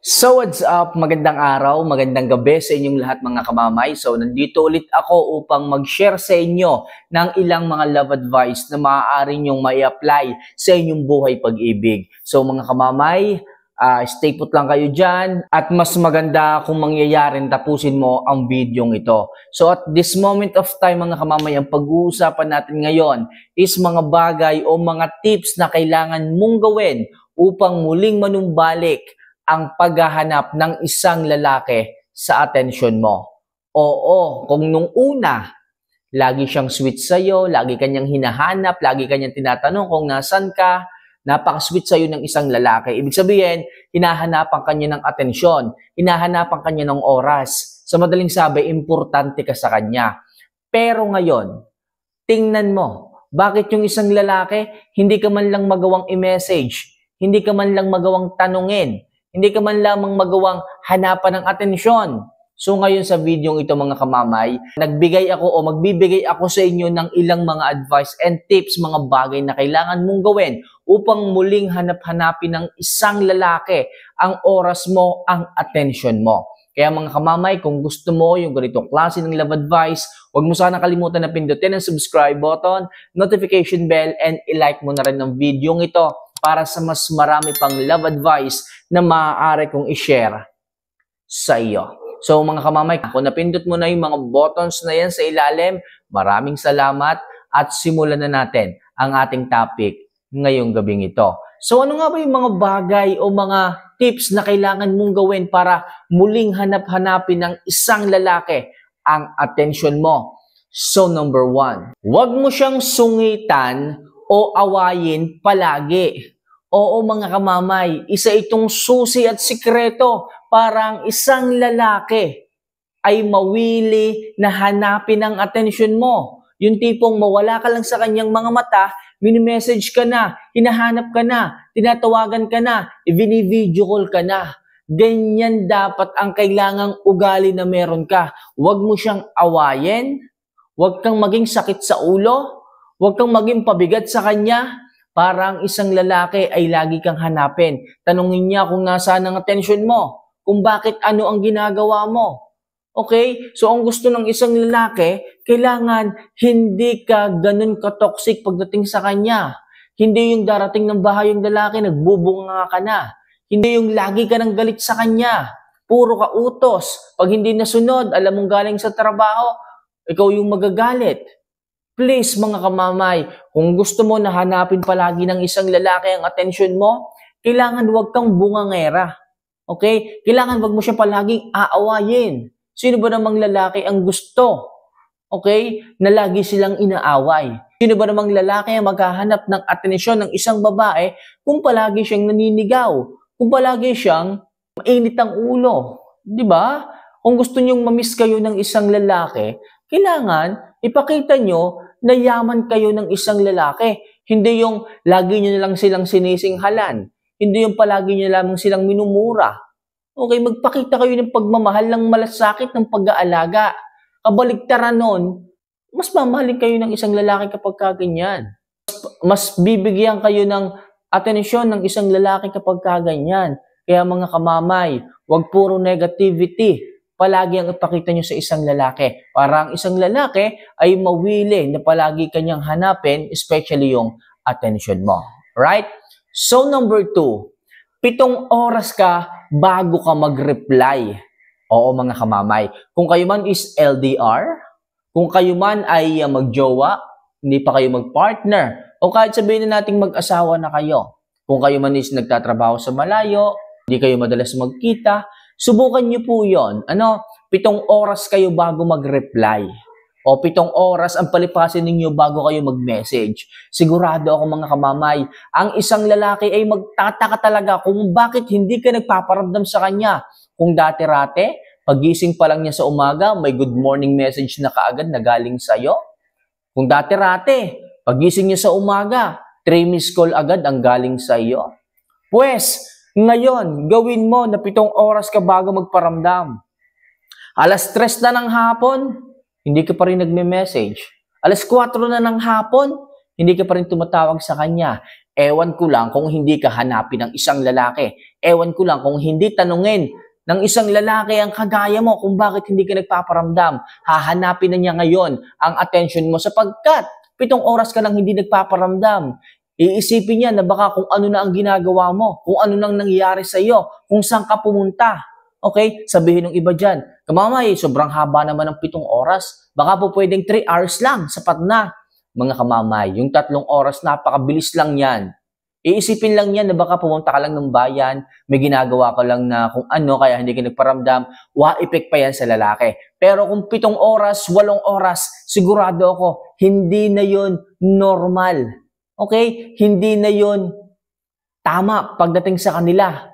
So what's up? Magandang araw, magandang gabi sa inyong lahat mga kamamay. So nandito ulit ako upang mag-share sa inyo ng ilang mga love advice na maaari nyong mai-apply sa inyong buhay pag-ibig. So mga kamamay, stay put lang kayo dyan at mas maganda kung mangyayaring tapusin mo ang videong ito. So at this moment of time mga kamamay, ang pag-uusapan natin ngayon is mga bagay o mga tips na kailangan mong gawin upang muling manumbalik ang paghahanap ng isang lalaki sa atensyon mo. Oo, kung nung una, lagi siyang sweet sa'yo, lagi kanyang hinahanap, lagi kanyang tinatanong kung nasan ka, napaka-sweet sa'yo ng isang lalaki. Ibig sabihin, hinahanapan kanya ng atensyon, hinahanapan kanya ng oras. Sa madaling sabi, importante ka sa kanya. Pero ngayon, tingnan mo, bakit yung isang lalaki, hindi ka man lang magawang i-message, hindi ka man lang magawang tanungin, hindi ka man lamang magawang hanapan ng atensyon. So ngayon sa video ito mga kamamay, nagbigay ako o magbibigay ako sa inyo ng ilang mga advice and tips, mga bagay na kailangan mong gawin upang muling hanap-hanapin ng isang lalaki ang oras mo, ang atensyon mo. Kaya mga kamamay, kung gusto mo yung ganitong klase ng love advice, huwag mo sana kalimutan na pindutin ang subscribe button, notification bell, and i-like mo na rin ng video ito para sa mas marami pang love advice na maaari kong i-share sa iyo. So mga kamamay, kung napindot mo na yung mga buttons na yan sa ilalim, maraming salamat at simulan na natin ang ating topic ngayong gabing ito. So ano nga ba yung mga bagay o mga tips na kailangan mong gawin para muling hanap-hanapin ng isang lalaki ang atensyon mo? So number 1, huwag mo siyang sungitan o awayin palagi. Oo mga kamamay, isa itong susi at sikreto para ang isang lalaki ay mawili na hanapin ang atensyon mo. Yung tipong mawala ka lang sa kanyang mga mata, mini-message ka na, hinahanap ka na, tinatawagan ka na, i-video call ka na. Ganyan dapat ang kailangang ugali na meron ka. Huwag mo siyang awayin, huwag kang maging sakit sa ulo, huwag kang maging pabigat sa kanya. Parang isang lalaki ay lagi kang hanapin. Tanungin niya kung nasaan ang atensyon mo, kung bakit ano ang ginagawa mo. Okay? So ang gusto ng isang lalaki, kailangan hindi ka ganun ka-toxic pagdating sa kanya. Hindi yung darating ng bahay yung lalaki, nagbubunga ka na. Hindi yung lagi ka nang galit sa kanya. Puro ka utos. Pag hindi nasunod, alam mong galing sa trabaho, ikaw yung magagalit. Please mga kamamay, kung gusto mo na hanapin palagi ng isang lalaki ang atensyon mo, kailangan huwag kang bungangera. Okay? Kailangan huwag mo siya palaging aawayin. Sino ba namang lalaki ang gusto? Okay? Na lagi silang inaaway. Sino ba namang lalaki ang maghahanap ng atensyon ng isang babae kung palagi siyang naninigaw? Kung palagi siyang mainit ang ulo? Diba? Kung gusto niyong mamiss kayo ng isang lalaki, kailangan ipakita nyo na yaman kayo ng isang lalaki. Hindi yung lagi nyo na lang silang sinisinghalan. Hindi yung palagi nyo lamang silang minumura. Okay, magpakita kayo ng pagmamahal, ng malasakit, ng pag-aalaga. Kabaligtaran nun, mas mamahalin kayo ng isang lalaki kapag kaganyan. Mas bibigyan kayo ng atensyon ng isang lalaki kapag kaganyan. Kaya mga kamamay, huwag puro negativity. Palagi ang ipakita nyo sa isang lalaki. Para ang isang lalaki ay mawili na palagi kanyang hanapin, especially yung attention mo. Right? So number 2, 7 oras ka bago ka mag-reply. Oo mga kamamay. Kung kayo man is LDR, kung kayo man ay magjowa, hindi pa kayo mag-partner, o kahit sabihin na nating mag-asawa na kayo. Kung kayo man is nagtatrabaho sa malayo, hindi kayo madalas magkita, subukan niyo po yon. 7 oras kayo bago mag-reply. O 7 oras ang palipasin ninyo bago kayo mag-message. Sigurado ako mga kamamay, ang isang lalaki ay magtataka talaga kung bakit hindi ka nagpaparamdam sa kanya. Kung dati-rate, pagising pa lang niya sa umaga, may good morning message na kaagad na galing sa'yo. Kung dati-rate, pagising niya sa umaga, 3 missed call agad ang galing sa'yo. Pues, ngayon, gawin mo na 7 oras ka bago magparamdam. 3:00 na ng hapon, hindi ka pa rin nagme-message. 4:00 na ng hapon, hindi ka pa rin tumatawag sa kanya. Ewan ko lang kung hindi ka hanapin ng isang lalaki. Ewan ko lang kung hindi tanungin ng isang lalaki ang kagaya mo kung bakit hindi ka nagpaparamdam. Hahanapin na niya ngayon ang attention mo sapagkat 7 oras ka nang hindi nagpaparamdam. Iisipin niya na baka kung ano na ang ginagawa mo, kung ano nang nangyayari sa iyo, kung saan ka pumunta. Okay? Sabihin ng iba dyan, kamamay, sobrang haba naman ng 7 oras. Baka po pwedeng 3 hours lang, sapat na. Mga kamamay, yung 3 oras, napakabilis lang yan. Iisipin lang yan na baka pumunta ka lang ng bayan, may ginagawa ka lang na kung ano, kaya hindi ka nagparamdam, wa-effect pa yan sa lalaki. Pero kung 7 oras, 8 oras, sigurado ako, hindi na yun normal. Okay? Hindi na yun tama pagdating sa kanila.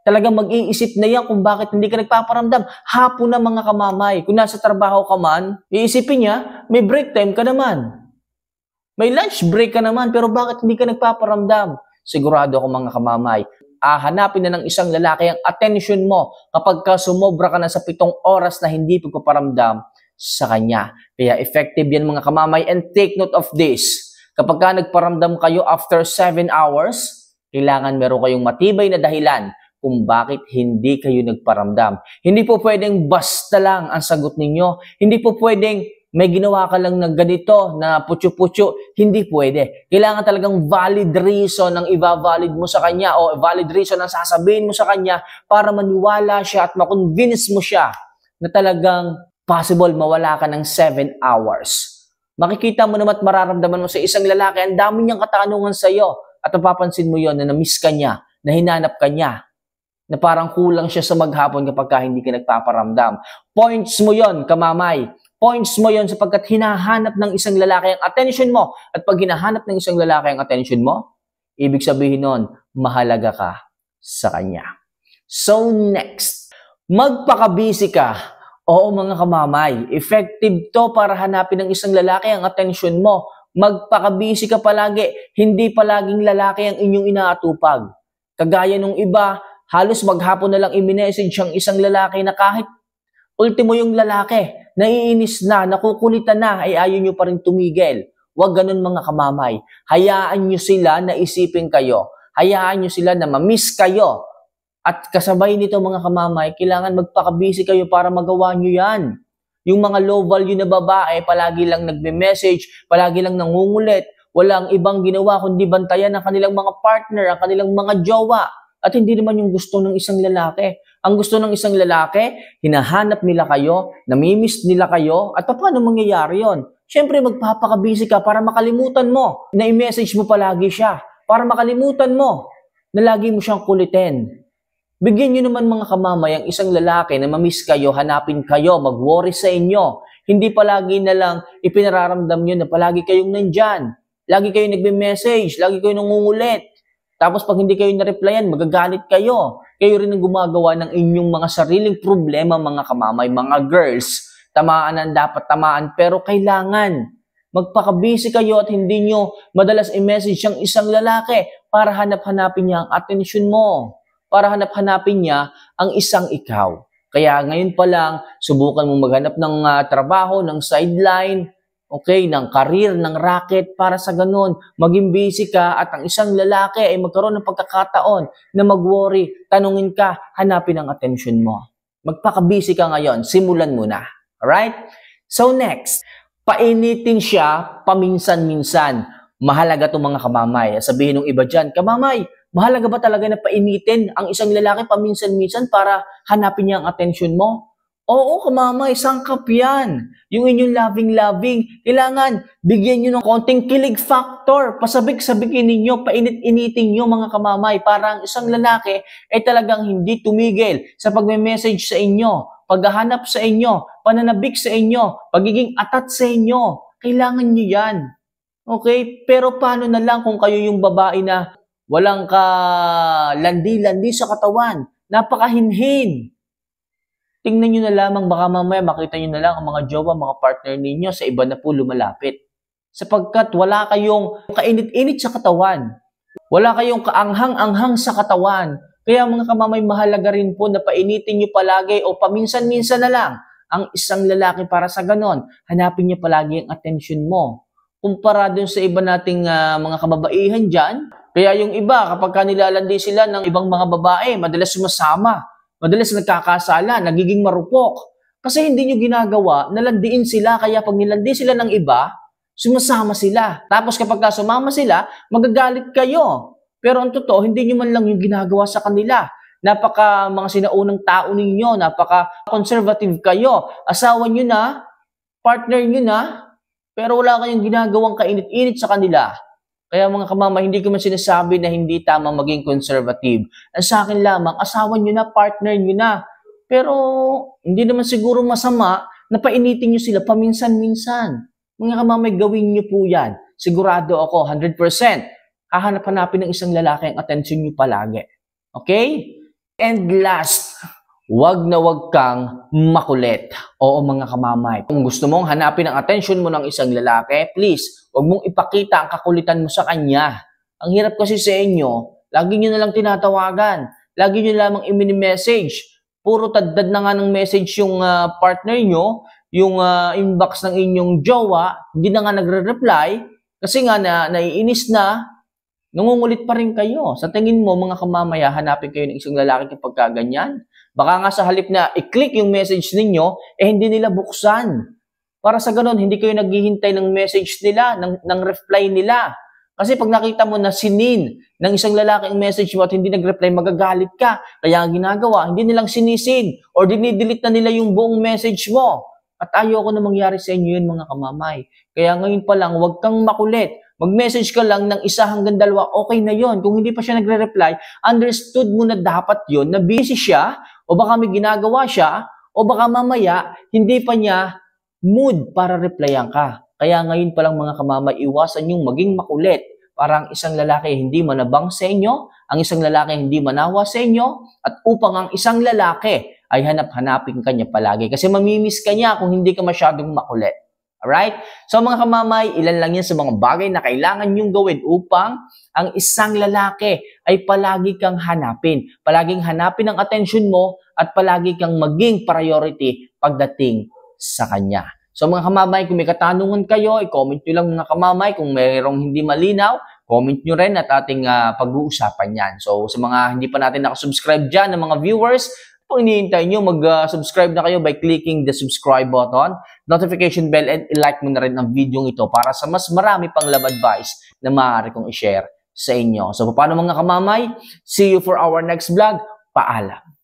Talagang mag-iisip na yan kung bakit hindi ka nagpaparamdam. Hapon na mga kamamay. Kung nasa trabaho ka man, iisipin niya, may break time ka naman. May lunch break ka naman, pero bakit hindi ka nagpaparamdam? Sigurado ako mga kamamay, hanapin na ng isang lalaki ang attention mo kapag ka sumobra ka na sa 7 oras na hindi pagpaparamdam sa kanya. Kaya effective yan mga kamamay, and take note of this. Kapag ka nagparamdam kayo after 7 hours, kailangan meron kayong matibay na dahilan kung bakit hindi kayo nagparamdam. Hindi po pwedeng basta lang ang sagot ninyo. Hindi po pwedeng may ginawa ka lang ng ganito, na putyo-putyo. Hindi pwede. Kailangan talagang valid reason ang iba-valid mo sa kanya o valid reason ang sasabihin mo sa kanya para maniwala siya at makonvince mo siya na talagang possible mawala ka ng 7 hours. Makikita mo naman at mararamdaman mo sa isang lalaki, ang dami niyang katanungan sa iyo at mapapansin mo yon na na-miss ka niya, na hinanap ka niya, na parang kulang siya sa maghapon kapag ka hindi ka nagpaparamdam. Points mo yon, kamamay. Points mo yon sapagkat hinahanap ng isang lalaki ang attention mo. At pag hinahanap ng isang lalaki ang attention mo, ibig sabihin nun, mahalaga ka sa kanya. So next, magpaka-busy ka. Oo mga kamamay, effective to para hanapin ng isang lalaki ang attention mo. Magpaka-busy ka palagi, hindi palaging lalaki ang inyong inaatupag. Kagaya nung iba, halos maghapon na lang i-message ang isang lalaki na kahit ultimo yung lalaki, naiinis na, nakukulitan na, ay ayaw nyo pa rin tumigil. Huwag ganun mga kamamay. Hayaan nyo sila na isipin kayo. Hayaan nyo sila na ma-miss kayo. At kasabay nito mga kamamay, kailangan magpaka-busy kayo para magawa nyo yan. Yung mga low value na babae, palagi lang nagme-message, palagi lang nangungulit, walang ibang ginawa kundi bantayan ang kanilang mga partner, ang kanilang mga jowa. At hindi naman yung gusto ng isang lalaki. Ang gusto ng isang lalaki, hinahanap nila kayo, namimiss nila kayo, at paano mangyayari yon? Siyempre magpapaka-busy ka para makalimutan mo na i-message mo palagi siya. Para makalimutan mo na lagi mo siyang kulitin. Bigyan nyo naman mga kamamay ang isang lalaki na mamiss kayo, hanapin kayo, mag-worry sa inyo. Hindi palagi na lang ipinararamdam nyo na palagi kayong nandyan. Lagi kayong nagbe-message, lagi kayong nangungulit. Tapos pag hindi kayo na-replyan, magagalit kayo. Kayo rin ang gumagawa ng inyong mga sariling problema mga kamamay, mga girls. Tamaan ang dapat tamaan, pero kailangan magpaka-busy kayo at hindi nyo madalas i-message ang isang lalaki para hanap-hanapin niya ang attention mo. Para hanap-hanapin niya ang isang ikaw. Kaya ngayon pa lang, subukan mong maghanap ng trabaho, ng sideline, okay, ng career, ng racket, para sa ganun, maging busy ka at ang isang lalaki ay magkaroon ng pagkakataon na mag-worry, tanungin ka, hanapin ang attention mo. Magpaka-busy ka ngayon, simulan mo na. Alright? So next, painitin siya paminsan-minsan. Mahalaga itong mga kamamay. Sabihin ng iba dyan, kamamay, mahalaga ba talaga na painitin ang isang lalaki paminsan-minsan para hanapin niya ang attention mo? Oo, kamamay, sangkap yan. Yung inyong loving-loving, kailangan bigyan nyo ng konting kilig factor. Pasabik-sabikin ninyo, painit-initin nyo mga kamamay para ang isang lalaki ay talagang hindi tumigil sa pagme-message sa inyo, paghahanap sa inyo, pananabik sa inyo, pagiging atat sa inyo. Kailangan nyo yan. Okay? Pero paano na lang kung kayo yung babae na walang ka landi-landi sa katawan, napakahinhin. Tingnan nyo na lamang, baka mamaya makita nyo na lang ang mga jowa, mga partner ninyo sa iba na po lumalapit. Sapagkat wala kayong kainit-init sa katawan. Wala kayong kaanghang-anghang sa katawan. Kaya mga kamamay, mahalaga rin po na painitin nyo palagi o paminsan-minsan na lang ang isang lalaki para sa ganon. Hanapin niya palagi ang attention mo. kumpara dun sa iba nating mga kababaihan dyan. Kaya yung iba, kapag nilalandi sila ng ibang mga babae, madalas sumasama, madalas nagkakasala, nagiging marupok. Kasi hindi nyo ginagawa, nalandiin sila, kaya pag nilandi sila ng iba, sumasama sila. Tapos kapag sumama sila, magagalit kayo. Pero ang totoo, hindi nyo man lang yung ginagawa sa kanila. Napaka mga sinaunang tao ninyo, napaka conservative kayo. Asawa nyo na, partner nyo na, pero wala kayong ginagawang kainit-init sa kanila. Kaya mga kamama, hindi ko man sinasabi na hindi tama maging conservative. Sa akin lamang, asawa nyo na, partner nyo na. Pero hindi naman siguro masama na painitin nyo sila paminsan-minsan. Mga kamamay, gawin nyo po yan. Sigurado ako, 100%. Hahanap-hanapin ng isang lalaki ang atensyon nyo palagi. Okay? And last, wag na wag kang makulit. Oo mga kamamay. Kung gusto mong hanapin ang atensyon mo ng isang lalaki, please, wag mong ipakita ang kakulitan mo sa kanya. Ang hirap kasi sa inyo, lagi nyo na lang tinatawagan. Lagi nyo lamang i-message. Puro taddad na nga ng message yung partner nyo, yung inbox ng inyong jowa, hindi na nga nagre-reply, kasi nga naiinis na, nangungulit pa rin kayo. Sa tingin mo, mga kamamaya, hanapin kayo ng isang lalaki kapag ganyan. Baka nga sa halip na i-click yung message ninyo, hindi nila buksan. Para sa ganun, hindi kayo naghihintay ng message nila, ng reply nila. Kasi pag nakita mo na sinin ng isang lalaki ang message mo at hindi nag-reply, magagalit ka. Kaya ang ginagawa, hindi nilang sinisin or dinidelete na nila yung buong message mo. At ayoko na mangyari sa inyo yun, mga kamamay. Kaya ngayon pa lang, huwag kang makulit. Mag-message ka lang ng 1 hanggang 2, okay na yon. Kung hindi pa siya nagre-reply, understood mo na dapat yon na busy siya, o baka may ginagawa siya, o baka mamaya, hindi pa niya mood para replyan ka. Kaya ngayon pa lang mga kamamay, iwasan yung maging makulit. Para ang isang lalaki hindi manabang sa inyo, ang isang lalaki hindi manawa sa inyo, at upang ang isang lalaki ay hanap-hanapin ka niya palagi. Kasi mamimiss ka niya kung hindi ka masyadong makulit. Alright? So mga kamamay, ilan lang yan sa mga bagay na kailangan nyong gawin upang ang isang lalaki ay palagi kang hanapin. Palaging hanapin ang atensyon mo at palagi kang maging priority pagdating sa kanya. So mga kamamay, kung may katanungan kayo, i-comment nyo lang mga kamamay. Kung mayroong hindi malinaw, comment nyo rin at ating pag-uusapan yan. So sa mga hindi pa natin nakasubscribe dyan ng mga viewers, kung iniintay nyo, mag-subscribe na kayo by clicking the subscribe button, notification bell, and i-like mo na rin ang video ito para sa mas marami pang love advice na maaari kong i-share sa inyo. So, paano mga kamamay? See you for our next vlog. Paalam!